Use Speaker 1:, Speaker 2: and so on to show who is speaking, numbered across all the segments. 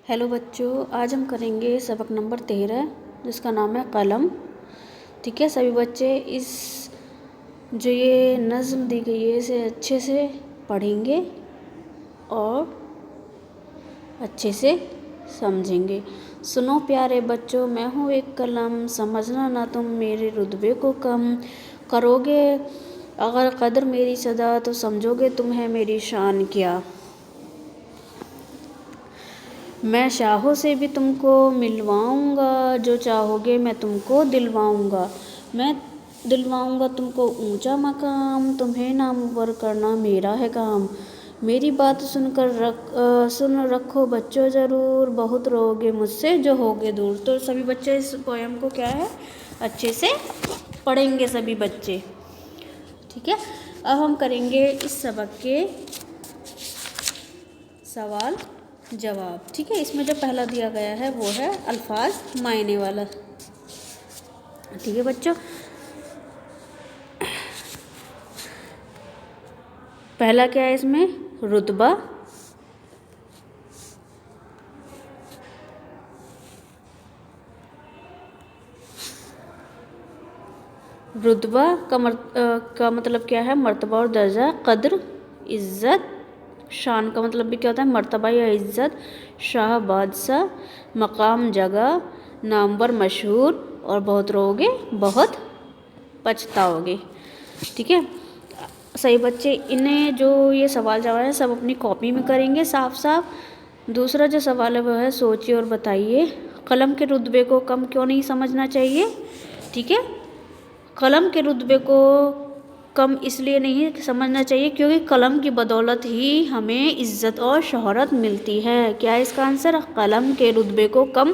Speaker 1: Hello बच्चों, आज हम करेंगे सबक नंबर 13 जिसका नाम है कलम। ठीक है सभी बच्चे, इस जो ये नज़्म दी गई है इसे अच्छे से पढ़ेंगे और अच्छे से समझेंगे। सुनो प्यारे बच्चों, मैं हूँ एक कलम, समझना ना तुम मेरे रुतबे को कम। करोगे अगर कदर मेरी सदा तो समझोगे तुम्हें मेरी शान क्या। मैं शाहों से भी तुमको मिलवाऊंगा, जो चाहोगे मैं तुमको दिलवाऊंगा। मैं दिलवाऊंगा तुमको ऊंचा मकाम, तुम्हें नामुवर करना मेरा है काम। मेरी बात सुन रखो बच्चों ज़रूर, बहुत रोगे मुझसे जो होगे दूर। तो सभी बच्चे इस पोयम को क्या है अच्छे से पढ़ेंगे सभी बच्चे। ठीक है, अब हम करेंगे इस सबक के सवाल जवाब। ठीक है, इसमें जो पहला दिया गया है वो है अल्फाज मायने वाला। ठीक है बच्चों, पहला क्या है इसमें, रुतबा। रुतबा का मतलब क्या है, मर्तबा और दर्जा। कद्र इज़्ज़त। शान का मतलब भी क्या होता है, मर्तबा या इज़्ज़त। शाह बादशाह। मकाम जगह। नामवर मशहूर। और बहुत रोगे बहुत पछताओगे। ठीक है सही बच्चे, इन्हें जो ये सवाल जवाब है सब अपनी कॉपी में करेंगे साफ साफ। दूसरा जो सवाल है वो है सोचिए और बताइए, कलम के रुतबे को कम क्यों नहीं समझना चाहिए। ठीक है, कलम के रुतबे को कम इसलिए नहीं समझना चाहिए क्योंकि कलम की बदौलत ही हमें इज़्ज़त और शोहरत मिलती है। क्या है इसका आंसर, कलम के रुतबे को कम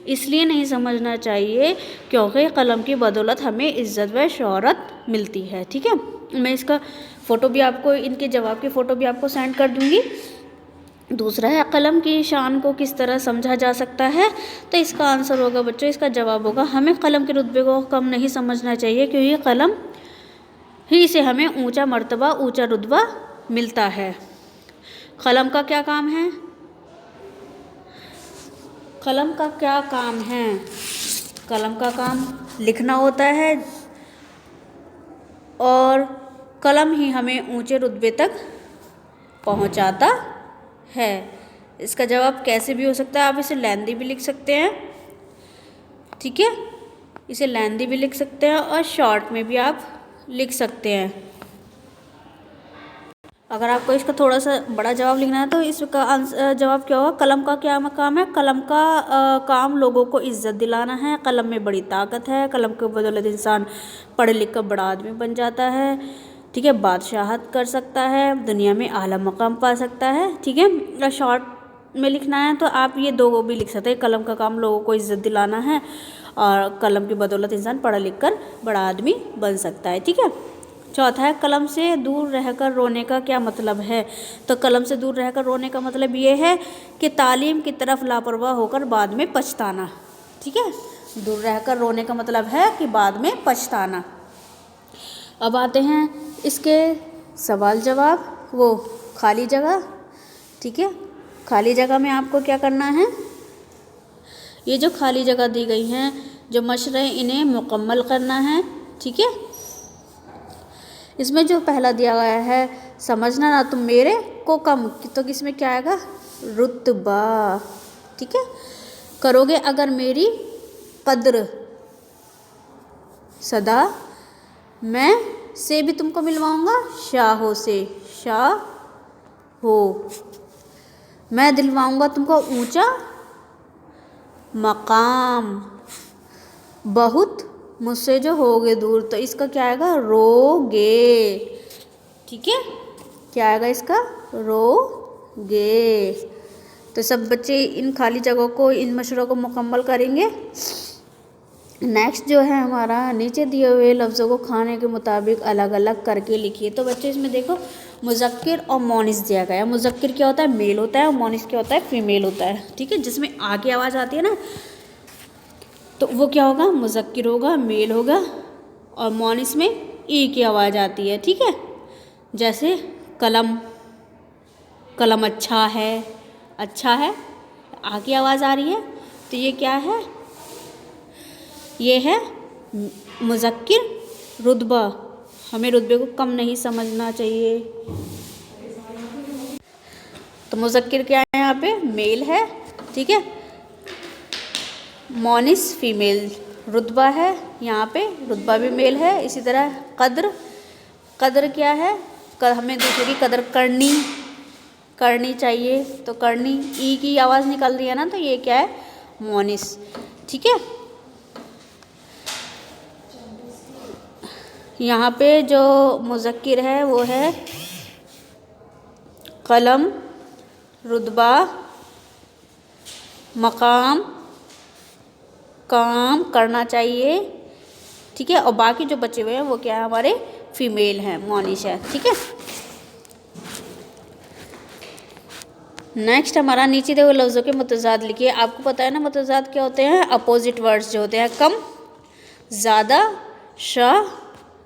Speaker 1: इसलिए नहीं समझना चाहिए क्योंकि कलम की बदौलत हमें इज़्ज़त व शोहरत मिलती है। ठीक है, मैं इसका फ़ोटो भी आपको, इनके जवाब की फ़ोटो भी आपको सेंड कर दूँगी। दूसरा है कलम की शान को किस तरह समझा जा सकता है, तो इसका आंसर होगा बच्चों, इसका जवाब होगा हमें कलम के रुतबे को कम नहीं समझना चाहिए क्योंकि कलम ही से हमें ऊंचा मर्तबा ऊंचा रुतबा मिलता है। कलम का क्या काम है, कलम का क्या काम है, कलम का काम लिखना होता है और कलम ही हमें ऊंचे रुतबे तक पहुंचाता है। इसका जवाब कैसे भी हो सकता है, आप इसे लेंदी भी लिख सकते हैं। ठीक है, इसे लेंदी भी लिख सकते हैं और शॉर्ट में भी आप लिख सकते हैं। अगर आपको इसका थोड़ा सा बड़ा जवाब लिखना है तो इसका जवाब क्या होगा, कलम का क्या काम है, कलम का काम लोगों को इज्जत दिलाना है। कलम में बड़ी ताकत है, कलम के बदौलत इंसान पढ़ लिख कर बड़ा आदमी बन जाता है। ठीक है, बादशाहत कर सकता है, दुनिया में आला मकाम पा सकता है। ठीक है, अगर शॉर्ट में लिखना है तो आप ये दो भी लिख सकते हैं, कलम का काम लोगों को इज्जत दिलाना है और कलम की बदौलत इंसान पढ़ लिख कर बड़ा आदमी बन सकता है। ठीक है, चौथा है कलम से दूर रहकर रोने का क्या मतलब है, तो कलम से दूर रहकर रोने का मतलब ये है कि तालीम की तरफ लापरवाह होकर बाद में पछताना। ठीक है, दूर रहकर रोने का मतलब है कि बाद में पछताना। अब आते हैं इसके सवाल जवाब, वो खाली जगह। ठीक है, खाली जगह में आपको क्या करना है, ये जो खाली जगह दी गई हैं जो मशर है इन्हें मुकम्मल करना है। ठीक है, इसमें जो पहला दिया गया है समझना ना तुम मेरे को कम, तो किसमें क्या आएगा, रुतबा। ठीक है, करोगे अगर मेरी कद्र सदा, मैं से भी तुमको मिलवाऊंगा शाहों से, शाह हो। मैं दिलवाऊंगा तुमको ऊंचा मकाम, बहुत मुझसे जो होगे दूर, तो इसका क्या आएगा, रोगे। ठीक है, क्या आएगा इसका, रोगे। तो सब बच्चे इन खाली जगहों को, इन मशरों को मुकम्मल करेंगे। नेक्स्ट जो है हमारा, नीचे दिए हुए लफ्ज़ों को खाने के मुताबिक अलग अलग करके लिखिए। तो बच्चे इसमें देखो मुज़क्किर और मोनिस दिया गया है। मुज़क्किर क्या होता है, मेल होता है, और मोनिस क्या होता है, फीमेल होता है। ठीक है, जिसमें आ की आवाज़ आती है ना तो वो क्या होगा, मुज़क्किर होगा, मेल होगा, और मोनिस में ई की आवाज़ आती है। ठीक है, जैसे कलम, कलम अच्छा है, अच्छा है, आ की आवाज़ आ रही है, तो ये क्या है, ये है मुज़क्किर रुतबा। हमें रुतबे को कम नहीं समझना चाहिए। तो मुज़क्किर क्या है, यहाँ पे मेल है, ठीक है। मोनिस फीमेल, रुतबा है यहाँ पे, रुतबा भी मेल है। इसी तरह कद्र, कद्र क्या है, हमें दूसरे की कदर करनी चाहिए, तो करनी, ई की आवाज़ निकल रही है ना, तो ये क्या है, मोनिस, ठीक है। यहाँ पे जो मुज़क्किर है वो है कलम, रुतबा, मकाम, काम, करना चाहिए, ठीक है। और बाकी जो बचे हुए हैं वो क्या है, हमारे फीमेल हैं, मोनिश है, ठीक है। नेक्स्ट हमारा नीचे देखो लफ्ज़ों के मुतज़ाद लिखिए। आपको पता है ना मुतज़ाद क्या होते हैं, अपोजिट वर्ड्स जो होते हैं, कम, ज़्यादा, शाह,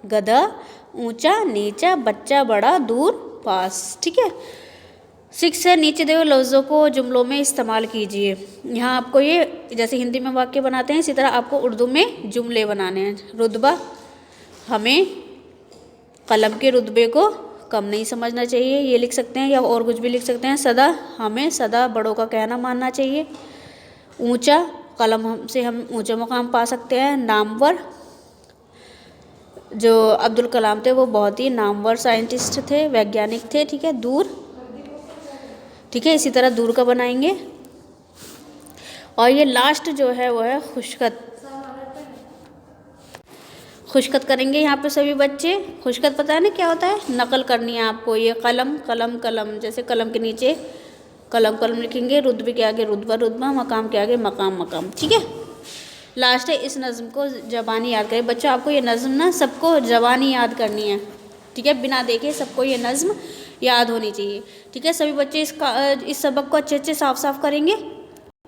Speaker 1: गधा, ऊंचा, नीचा, बच्चा, बड़ा, दूर, पास, ठीक है। 6 है, नीचे देखो लफ्ज़ों को जुमलों में इस्तेमाल कीजिए। यहाँ आपको ये जैसे हिंदी में वाक्य बनाते हैं, इसी तरह आपको उर्दू में जुमले बनाने हैं। रुतबा, हमें कलम के रुतबे को कम नहीं समझना चाहिए, ये लिख सकते हैं, या और कुछ भी लिख सकते हैं। सदा, हमें सदा बड़ों का कहना मानना चाहिए। ऊंचा, कलम से हम ऊंचा मुकाम पा सकते हैं। नामवर, जो अब्दुल कलाम थे वो बहुत ही नामवर साइंटिस्ट थे, वैज्ञानिक थे, ठीक है। दूर, ठीक है, इसी तरह दूर का बनाएंगे। और ये लास्ट जो है वो है खुशखत। खुशखत करेंगे यहाँ पे सभी बच्चे। खुशखत पता है ना क्या होता है, नकल करनी है आपको। ये कलम, कलम, कलम, जैसे कलम के नीचे कलम, कलम लिखेंगे, रुतबे के आगे रुतबा, रुतबा, मकाम के आगे मकाम, मकाम, ठीक है। लास्ट है, इस नज़्म को ज़बानी याद करें। बच्चों आपको ये नज़्म ना सबको ज़बानी याद करनी है, ठीक है, बिना देखे सबको ये नज़्म याद होनी चाहिए, ठीक है। सभी बच्चे इस सबक को अच्छे अच्छे साफ साफ करेंगे।